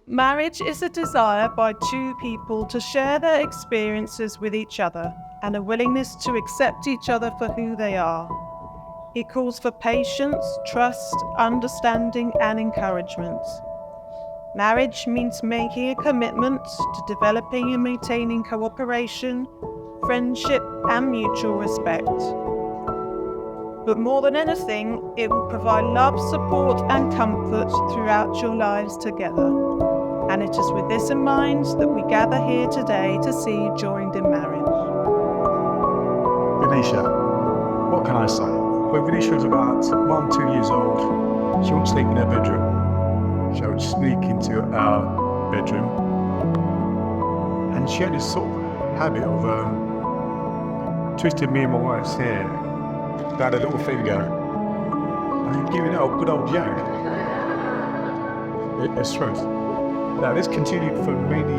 Marriage is a desire by two people to share their experiences with each other and a willingness to accept each other for who they are. It calls for patience, trust, understanding, and encouragement. Marriage means making a commitment to developing and maintaining cooperation, friendship, and mutual respect. But more than anything, it will provide love, support, and comfort throughout your lives together. And it is with this in mind that we gather here today to see you joined in marriage. Vinisha, what can I say? When Vinisha was about 2 years old, she wouldn't sleep in her bedroom. She would sneak into our bedroom. And she had this sort of habit of twisting me and my wife's hair down her little finger and giving it a good old yank. It's truth. Now this continued for many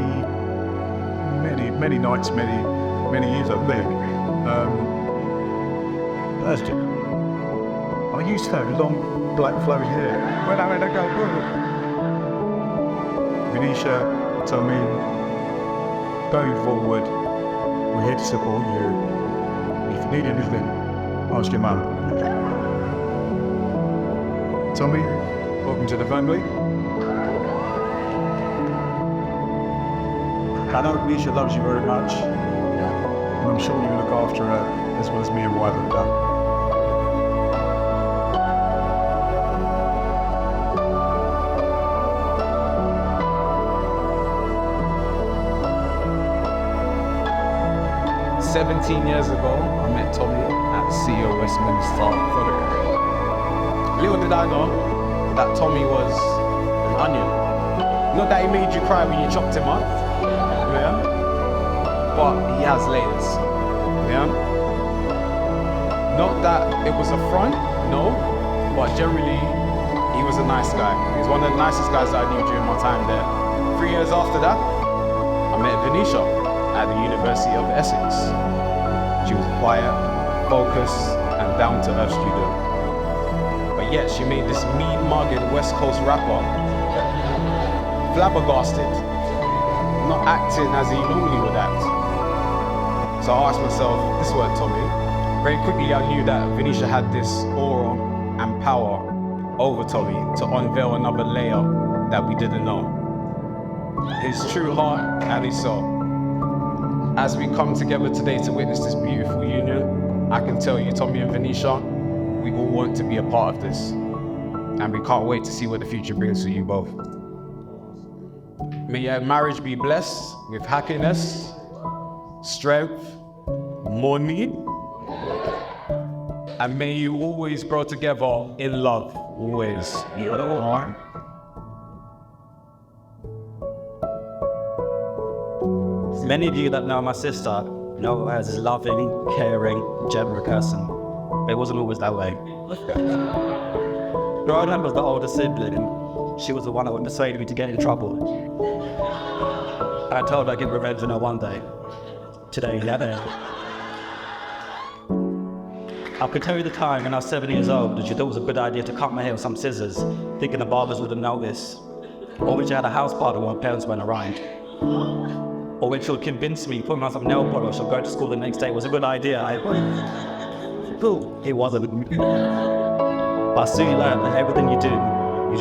nights, many years, I think. I used to have long black flowing hair. When I go, Vinisha, Tomi, going forward, we're here to support you. If you need anything, ask your mum. Tomi, welcome to the family. I know Vinisha loves you very much, and I'm sure you look after her as well as me and my wife have done. 17 years ago, I met Tomi at CEO Westminster Videographer. Little did I know that Tomi was an onion. Not that he made you cry when you chopped him up, yeah? But he has layers, yeah? Not that it was a front, no, but generally, he was a nice guy. He was one of the nicest guys that I knew during my time there. 3 years after that, I met Vinisha at the University of Essex. She was a quiet, focused, and down-to-earth student. But yet she made this mean-mugging West Coast rapper flabbergasted, not acting as he normally would act. So I asked myself, this word Tomi. Very quickly I knew that Vinisha had this aura and power over Tomi to unveil another layer that we didn't know. His true heart and his soul. As we come together today to witness this beautiful union, I can tell you, Tomi and Vinisha, we all want to be a part of this. And we can't wait to see what the future brings for you both. May your marriage be blessed with happiness, strength, money, and may you always grow together in love, always. Many of you that know my sister know her as a loving, caring, gentle person. But it wasn't always that way. Growing up as the older sibling, she was the one that would persuade me to get in trouble. I told her I'd get revenge on her one day. Today, yeah. I could tell you the time when I was 7 years old that she thought it was a good idea to cut my hair with some scissors, thinking the barbers wouldn't notice. Or when she had a house party when my parents went around. Or when she'll convince me, put me on some nail polish, she'll go to school the next day. It was a good idea. It wasn't. But I soon learned that everything you do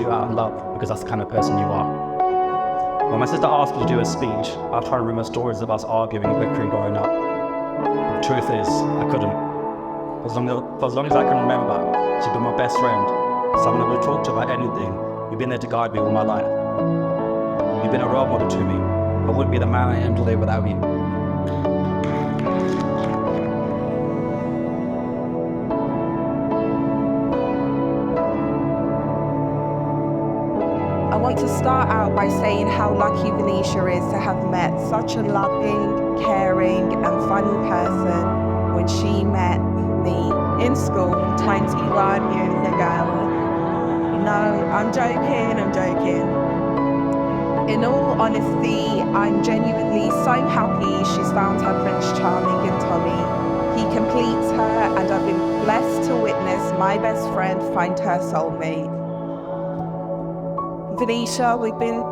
out of love, because that's the kind of person you are. When my sister asked me to do a speech, I tried to remember stories of us arguing and bickering growing up. But the truth is, I couldn't. For as long as I can remember, she'd been my best friend, someone I would talk to about anything. You've been there to guide me all my life. You've been a role model to me. I wouldn't be the man I am today without you. I want to start out by saying how lucky Vinisha is to have met such a loving, caring, and funny person when she met me in school 21 years ago. No, I'm joking. In all honesty, I'm genuinely so happy she's found her Prince Charming in Tomi. He completes her, and I've been blessed to witness my best friend find her soulmate. Vinisha, we've been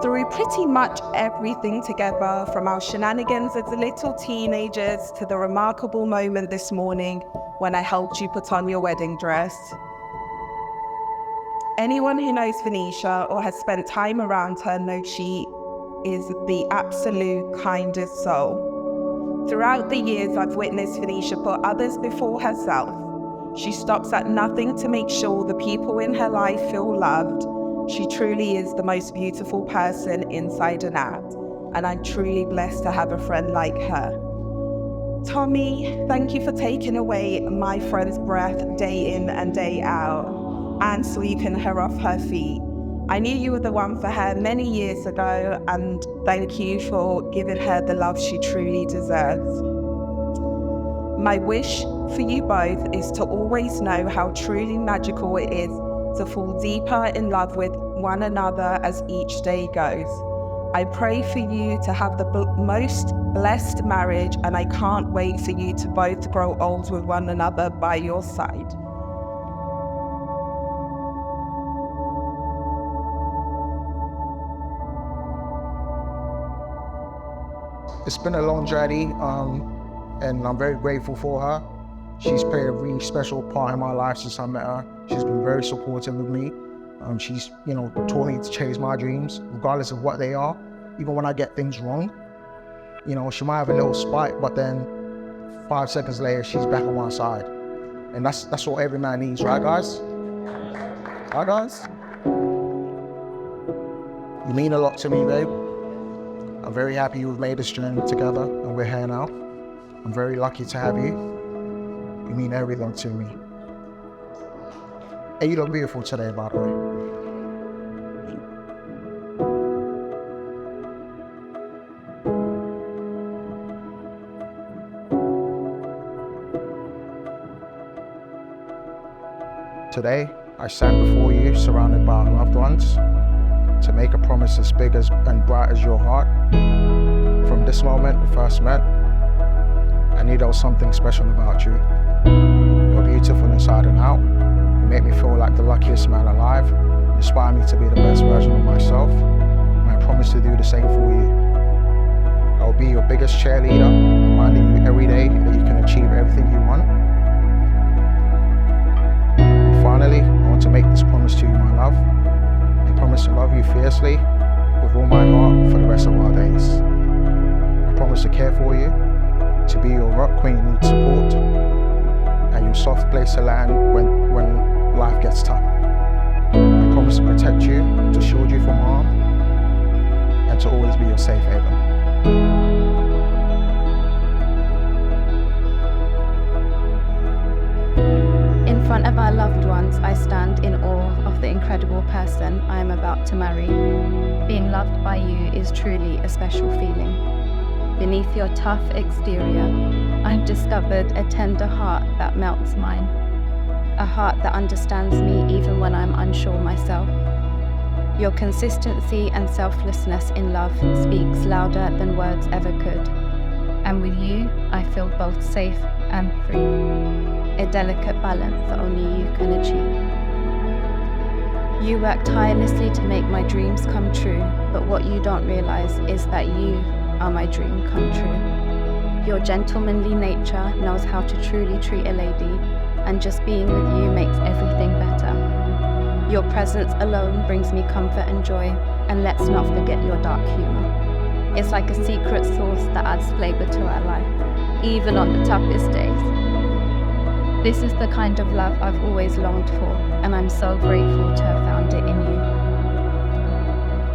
through pretty much everything together, from our shenanigans as little teenagers to the remarkable moment this morning when I helped you put on your wedding dress. Anyone who knows Vinisha or has spent time around her knows she is the absolute kindest soul. Throughout the years, I've witnessed Vinisha put others before herself. She stops at nothing to make sure the people in her life feel loved. She truly is the most beautiful person inside and out, and I'm truly blessed to have a friend like her. Tomi, thank you for taking away my friend's breath day in and day out, and sweeping her off her feet. I knew you were the one for her many years ago, and thank you for giving her the love she truly deserves. My wish for you both is to always know how truly magical it is to fall deeper in love with one another as each day goes. I pray for you to have the most blessed marriage, and I can't wait for you to both grow old with one another by your side. It's been a long journey, and I'm very grateful for her. She's played a really special part in my life since I met her. She's been very supportive of me. She's, taught me to chase my dreams, regardless of what they are. Even when I get things wrong, she might have a little spite, but then 5 seconds later, she's back on my side. And that's what every man needs, right, guys? Right, guys? You mean a lot to me, babe. I'm very happy we've made this journey together, and we're here now. I'm very lucky to have you. You mean everything to me. And you look beautiful today, by the way. Today, I stand before you, surrounded by our loved ones, to make a promise as big and bright as your heart. From this moment we first met, I knew there was something special about you. You're beautiful inside and out. You make me feel like the luckiest man alive. You inspire me to be the best version of myself. And I promise to do the same for you. I will be your biggest cheerleader, reminding you every day that you can achieve everything you want. And finally, I want to make this promise to you, my love. I promise to love you fiercely, with all my heart, for the rest of our days. I promise to care for you, to be your rock when you need support, and your soft place to land when life gets tough. I promise to protect you, to shield you from harm, and to always be your safe haven. In front of our loved ones, I stand in awe of the incredible person I am about to marry. Being loved by you is truly a special feeling. Beneath your tough exterior, I've discovered a tender heart that melts mine. A heart that understands me even when I'm unsure myself. Your consistency and selflessness in love speaks louder than words ever could. And with you, I feel both safe and free. A delicate balance that only you can achieve. You work tirelessly to make my dreams come true, but what you don't realize is that you are my dream come true. Your gentlemanly nature knows how to truly treat a lady, and just being with you makes everything better. Your presence alone brings me comfort and joy, and let's not forget your dark humor. It's like a secret sauce that adds flavor to our life, even on the toughest days. This is the kind of love I've always longed for, and I'm so grateful to have found it in you.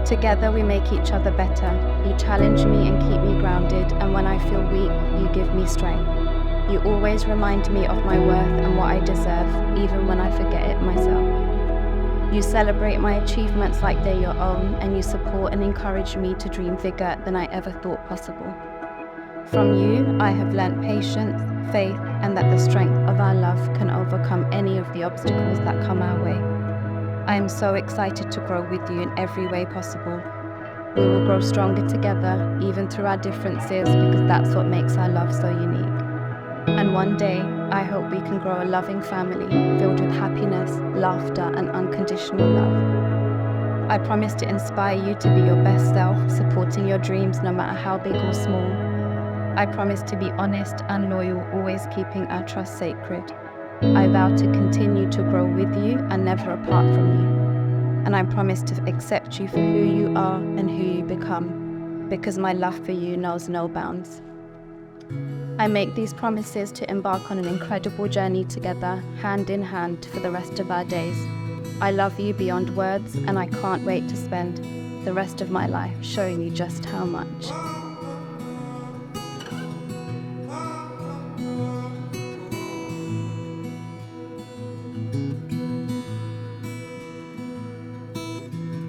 Together we make each other better. You challenge me and keep me grounded, and when I feel weak, you give me strength. You always remind me of my worth and what I deserve, even when I forget it myself. You celebrate my achievements like they're your own, and you support and encourage me to dream bigger than I ever thought possible. From you, I have learnt patience, faith, and that the strength of our love can overcome any of the obstacles that come our way. I am so excited to grow with you in every way possible. We will grow stronger together, even through our differences, because that's what makes our love so unique. And one day, I hope we can grow a loving family filled with happiness, laughter, and unconditional love. I promise to inspire you to be your best self, supporting your dreams no matter how big or small. I promise to be honest and loyal, always keeping our trust sacred. I vow to continue to grow with you and never apart from you. And I promise to accept you for who you are and who you become, because my love for you knows no bounds. I make these promises to embark on an incredible journey together, hand in hand, for the rest of our days. I love you beyond words, and I can't wait to spend the rest of my life showing you just how much.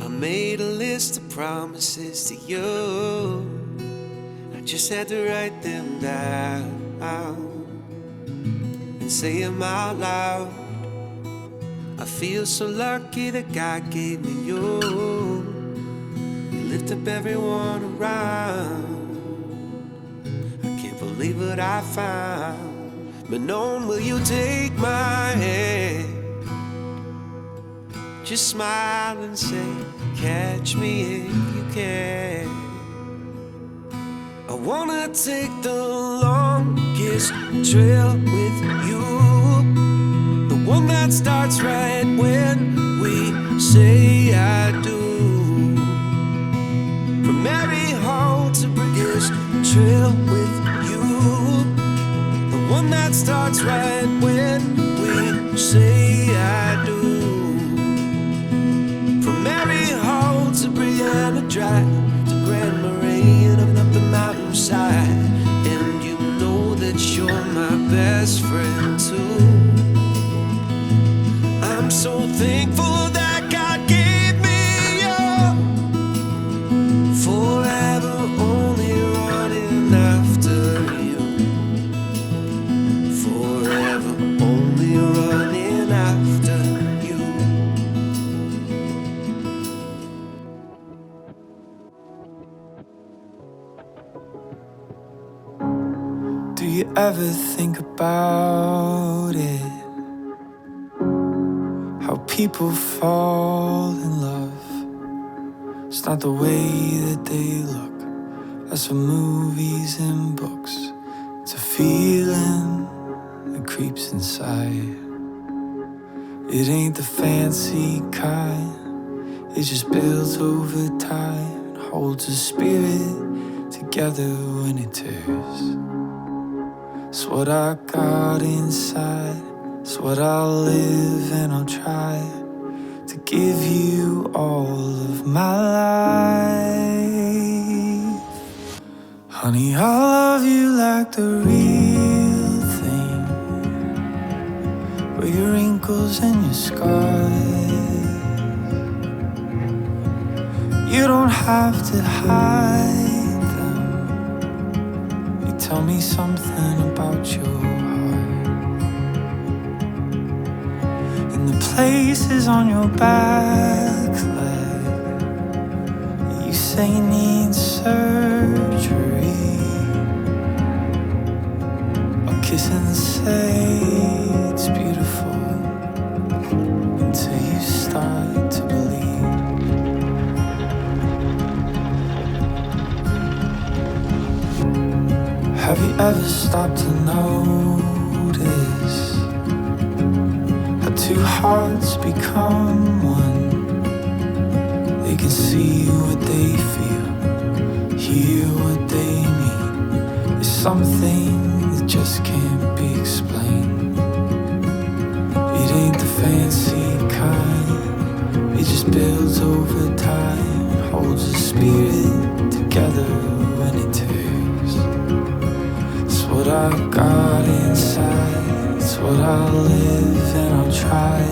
I made a list of promises to you. I just had to write them down and say them out loud. I feel so lucky that God gave me you. You lift up everyone around. I can't believe what I found. But knowing, will you take my hand? Just smile and say, catch me if you can. I wanna take the longest trail with you, the one that starts right when we say I do. From Mary Hall to British Trail with you, the one that starts right when we say I do. From Mary Hall to Brianna Drive to Grand Marais and up the mountainside. And you know that you're my best friend too. I'm so thankful that God gave me you. Forever only running after you. Forever only running after you. Do you ever think about it? How people fall in love. It's not the way that they look. That's from movies and books. It's a feeling that creeps inside. It ain't the fancy kind. It just builds over time and holds a spirit together when it tears. It's what I got inside. It's what I'll live and I'll try to give you all of my life. Honey, I love you like the real thing, with your wrinkles and your scars. You don't have to hide them. You tell me something about your heart. And the places on your back leg, you say need surgery. I'll kiss and say it's beautiful until you start to believe. Have you ever stopped to notice how two hearts become one? They can see what they feel, hear what they mean. It's something that just can't be explained. It ain't the fancy kind. It just builds over time, holds a spirit together when it tears. It's what I got inside. It's what I'll live and I'll try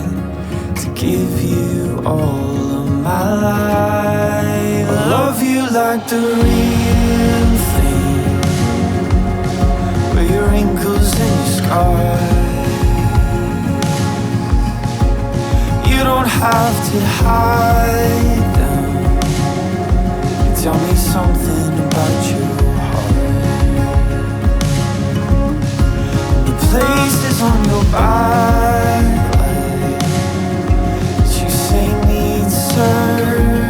to give you all of my life. I love you like the real thing, with your wrinkles and your scars. You don't have to hide them. You tell me something about your places on your back leg that you say need surgery.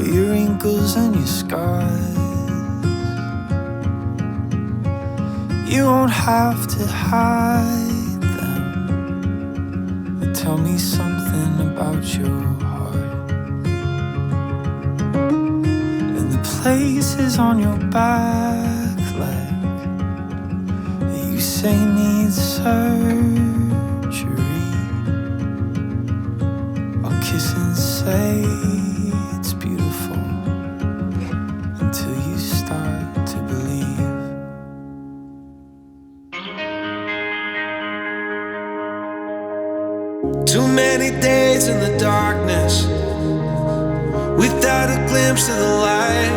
for your wrinkles and your scars. You won't have to hide them, but tell me something about your heart. And the places on your back leg that you say need surgery, I'll kiss and say it's beautiful until you start to believe. Too many days in the darkness without a glimpse of the light.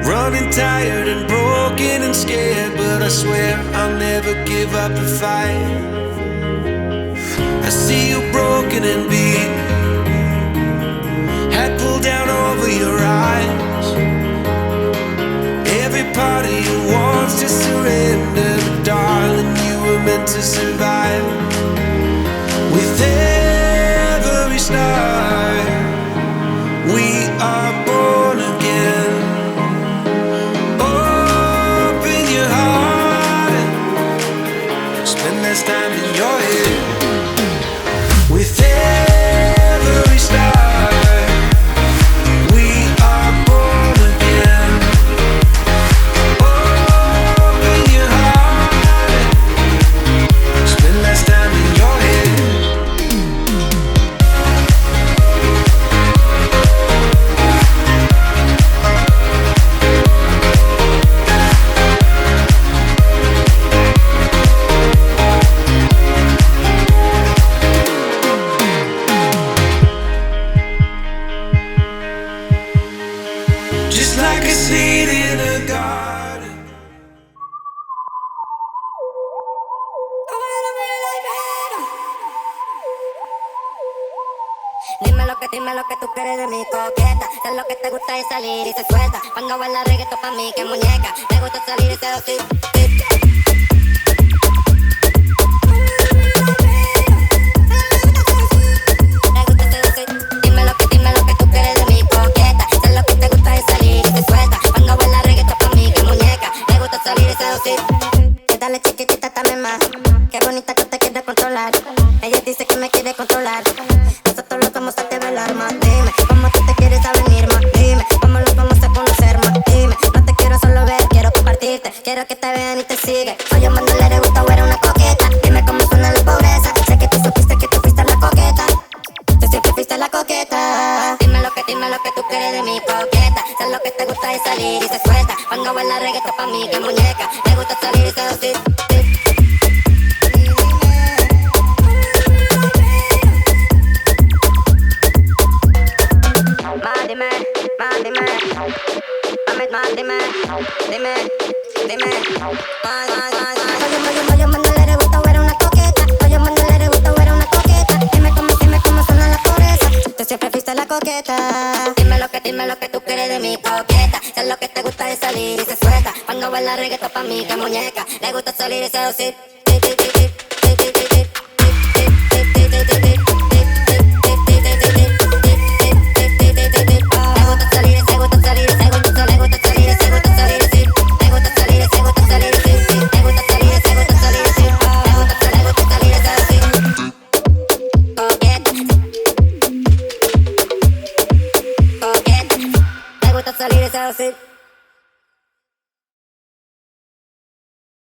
Running tired and broken and scared, but I swear I'll never give up the fight. I see you broken and beat, head pulled down over your eyes. Every part of you wants to surrender, but darling, you were meant to survive. With every star, we are born again. Open your heart, spend less time in your head. With every star, we are born again. Open your heart, spend less time in your head. Just like a seed in a garden. Dime lo que tú quieres de mi coqueta. Sé lo que te gusta y salir y se suelta. Cuando baila reggaetón pa' mí que muñeca. Me gusta salir y seducir. Dime lo que tú quieres de mi coqueta. Sé lo que te gusta y salir y se suelta. Cuando baila reggaetón pa' mí que muñeca. Me gusta salir y seducir. Dale chiquitita, dame más. Qué bonita que te quiere controlar. Ella dice que me quiere controlar. Nosotros los vamos a te velar más. Dime, ¿cómo tú te quieres a venir más? Dime, ¿cómo los vamos a conocer más? Dime, no te quiero solo ver, quiero compartirte. Quiero que te vean y te sigan. Oye, mándale le gusta o era una coqueta. Dime cómo suena la pobreza. Sé que tú supiste que tú fuiste la coqueta. Tú siempre fuiste la coqueta. Dime lo que tú quieres de mi coqueta. Sé lo que te gusta y salir y se suelta. Cuando baila reggaetón pa' mí que muñeca. Me gusta salir y seducir. Dime. Oye, mándale le gusta o era una coqueta. Oye, mándale le gusta o era una coqueta. Dime cómo suena la pobreza. Tú siempre fuiste la coqueta. Dime lo que tú quieres de mi coqueta. Sé lo que te gusta de salir y se suelta. Cuando baila reggaetón pa' mí que muñeca. Le gusta salir y seducir. Salir esa